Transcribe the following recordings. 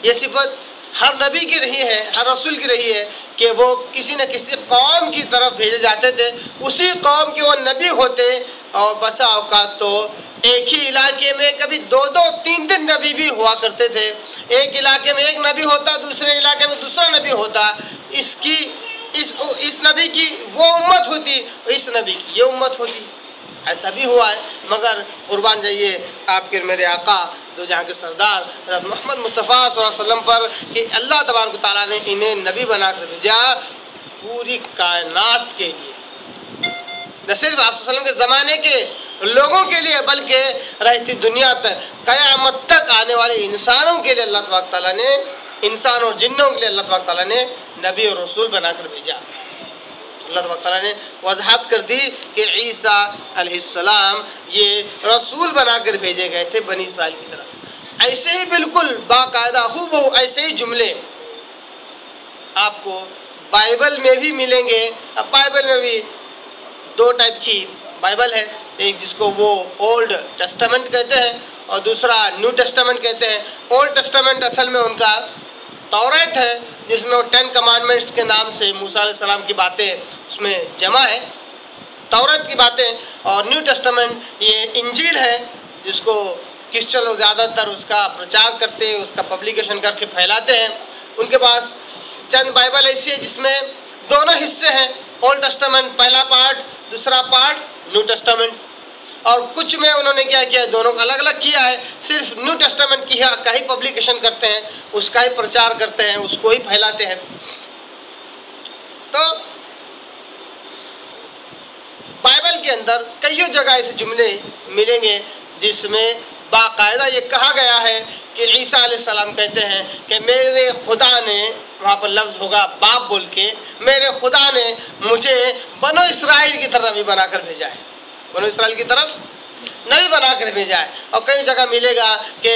یہ صفت ہر نبی کی رہی ہے، ہر رسول کی رہی ہے کہ وہ کسی نہ کسی قوم کی طرف بھیجے جاتے تھے، اسی قوم کے وہ نبی ہوتے، اور بسا اوقات تو ایک ہی علاقے میں کبھی 2-3 نبی بھی ہوا کرتے تھے۔ ایک علاقے میں ایک نبی ہوتا، دوسرے علاقے میں دوسرا نبی ہوتا، اس نبی کی وہ امت ہوتی، اس نبی کی یہ امت ہوتی، ایسا بھی ہوا ہے۔ مگر قربان جائیے آپ کے میرے آقا دو جہاں کے سردار محمد مصطفیٰ صلی اللہ علیہ وسلم پر کہ اللہ تبارک و تعالیٰ نے انہیں نبی بنا کر بھیجا پوری کائنات کے لیے، نہ صرف آپ صلی اللہ علیہ وسلم کے زمانے کے لوگوں کے لیے بلکہ رہتی دنیا تک قیامت تک آنے والے انسانوں کے لیے اللہ تبارک تعالیٰ نے، انسان اور جنوں کے لیے اللہ تبارک تعالیٰ نے نبی اور رسول بنا کر بھیجا۔ اللہ تبارک تعالیٰ نے وضاحت کر دی کہ عیسیٰ علیہ السلام یہ رسول بنا کر بھیجے گئے تھے بنی اسرائیل کی طرف۔ ایسے ہی بالکل باقاعدہ ہو ایسے ہی جملے آپ کو بائبل میں بھی ملیں گے۔ اب بائبل میں بھی 2 ٹائپ کی بائبل ہے، ایک جس کو وہ اولڈ ٹیسٹامنٹ کہتے ہیں اور دوسرا نیو ٹیسٹامنٹ کہتے ہیں۔ اولڈ ٹیسٹامنٹ اصل میں ان کا توریت ہے، جس میں وہ 10 کمانڈمنٹس کے نام سے موسیٰ علیہ السلام کی باتیں اس میں جمع ہے، توریت کی باتیں۔ اور نیو ٹیسٹامنٹ یہ انجیل ہے، جس کو کرسچن لوگ زیادہ تر اس کا پرچار کرتے ہیں، اس کا پبلیکیشن کر کے پھیلاتے ہیں۔ ان کے پاس چند بائبل ایسی ہے جس میں دونوں حصے ہیں، اولڈ ٹیسٹامنٹ پہلا پارٹ، دوسرا پارٹ نیو ٹیسٹامنٹ۔ اور کچھ میں انہوں نے کیا کیا، دونوں الگ الگ کیا ہے، صرف نیو ٹیسٹامنٹ کا ہی پبلیکیشن کرتے ہیں، اس کا ہی پرچار کرتے ہیں، اس کو ہی پھیلاتے ہیں۔ تو بائبل کے اندر کئی جگہ ایسے جملے ملیں گے جس میں باقاعدہ یہ کہا گیا ہے کہ عیسیٰ علیہ السلام کہتے ہیں کہ میرے خدا نے، وہاں پر لفظ ہوگا باپ بول کے، میرے خدا نے مجھے بنو اسرائیل کی طرف نبی بنا کر بھیجا ہے، بنو اسرائیل کی طرف نبی بنا کر بھیجا ہے۔ اور کئی جگہ ملے گا کہ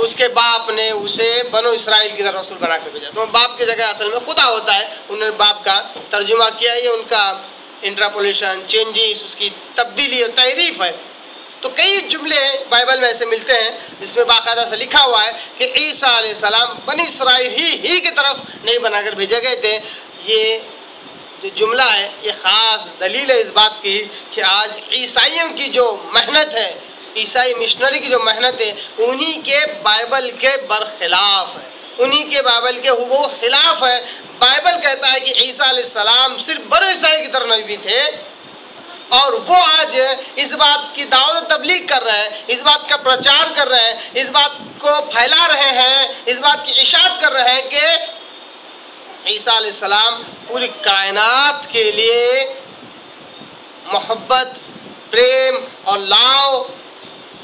اس کے باپ نے اسے بنو اسرائیل کی طرف رسول بنا کر بھیجا، تو باپ کی جگہ اصل میں خدا ہوتا ہے، انہوں نے باپ کا ترجمہ کیا، یہ ان کا انٹراپولیشن، چینجز، اس کی تبدیلی اور تحریف ہے۔ تو کئی جملے بائبل میں ایسے ملتے ہیں جس میں باقاعدہ سے لکھا ہوا ہے کہ عیسیٰ علیہ السلام بنی اسرائیل ہی کی طرف نہیں بنا کر بھیجے گئے تھے۔ یہ جو جملہ ہے یہ خاص دلیل ہے اس بات کی کہ آج عیسائیوں کی جو محنت ہے، عیسائی مشنری کی جو محنت ہے، انہی کے بائبل کے برخلاف ہے، انہی کے بائبل کے وہ خلاف ہے۔ بائبل کہتا ہے کہ عیسیٰ علیہ السلام صرف بنو اسرائیل کی طرف نبی تھے، اور وہ آج اس بات کی دعوت تبلیغ کر رہے ہیں، اس بات کا پرچار کر رہے ہیں، اس بات کو پھیلا رہے ہیں، اس بات کی اشاعت کر رہے ہیں کہ عیسیٰ علیہ السلام پوری کائنات کے لیے محبت، پریم اور لاؤ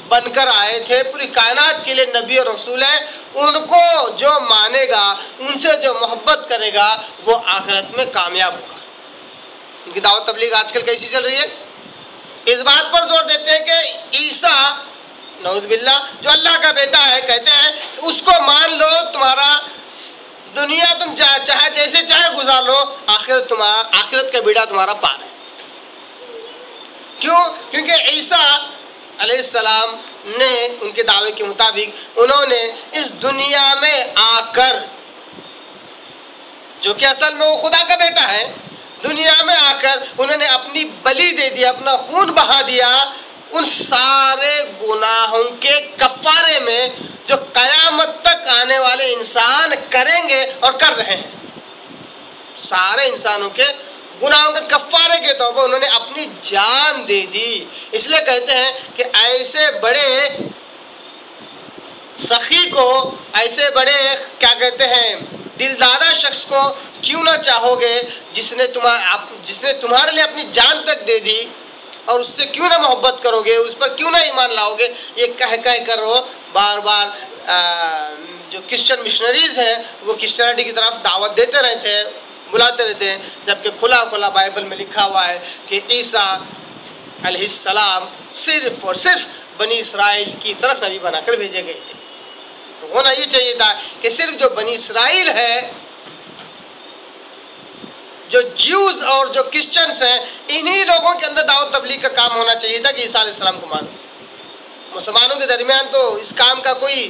بن کر آئے تھے، پوری کائنات کے لیے نبی اور رسول ہے۔ ان کو جو مانے گا، ان سے جو محبت کرے گا، وہ آخرت میں کامیاب ہوگا۔ ان کی دعوت تبلیغ آج کل کیسی چل رہی ہے؟ اس بات پر زور دیتے ہیں کہ عیسیٰ نعوذ باللہ جو اللہ کا بیٹا ہے، کہتے ہیں اس کو مان لو، تمہارا دنیا تم چاہے جیسے چاہے گزار لو، آخرت کا بیڑا تمہارا پار ہے۔ کیوں؟ کیونکہ عیسیٰ علیہ السلام نے ان کے دعوے کے مطابق انہوں نے اس دنیا میں آ کر، جو کہ اصل میں وہ خدا کا بیٹا ہے، دنیا میں آ کر انہوں نے اپنی بلی دے دیا، اپنا خون بہا دیا ان سارے گناہوں کے کفارے میں جو قیامت تک آنے والے انسان کریں گے اور کر رہے ہیں۔ سارے انسانوں کے گناہوں کے کفارے کے طور پر انہوں نے اپنی جان دے دی۔ اس لیے کہتے ہیں کہ ایسے بڑے سخی کو، ایسے بڑے کیا کہتے ہیں دلدادہ شخص کو کیوں نہ چاہو گے جس نے تمہارے لیے اپنی جان تک دے دی، اور اس سے کیوں نہ محبت کرو گے، اس پر کیوں نہ ایمان لاؤ گے۔ یہ کہہ کر وہ بار بار جو کرسچن مشنریز ہیں وہ کرسچینٹی کی طرف دعوت دیتے رہتے ہیں، بلاتے رہتے ہیں، جبکہ کھلا کھلا بائبل میں لکھا ہوا ہے کہ عیسیٰ علیہ السلام صرف اور صرف بنی اسرائیل کی طرف نبی بنا کر بھیجے گئے تھے۔ تو ہونا یہ چاہیے تھا کہ صرف جو بنی اسرائیل ہے، جو جیوز اور جو کرسچنس ہیں، انہی لوگوں کے اندر دعوت تبلیغ کا کام ہونا چاہیے تھا کہ عیسیٰ علیہ السلام کو مانو۔ مسلمانوں کے درمیان تو اس کام کا کوئی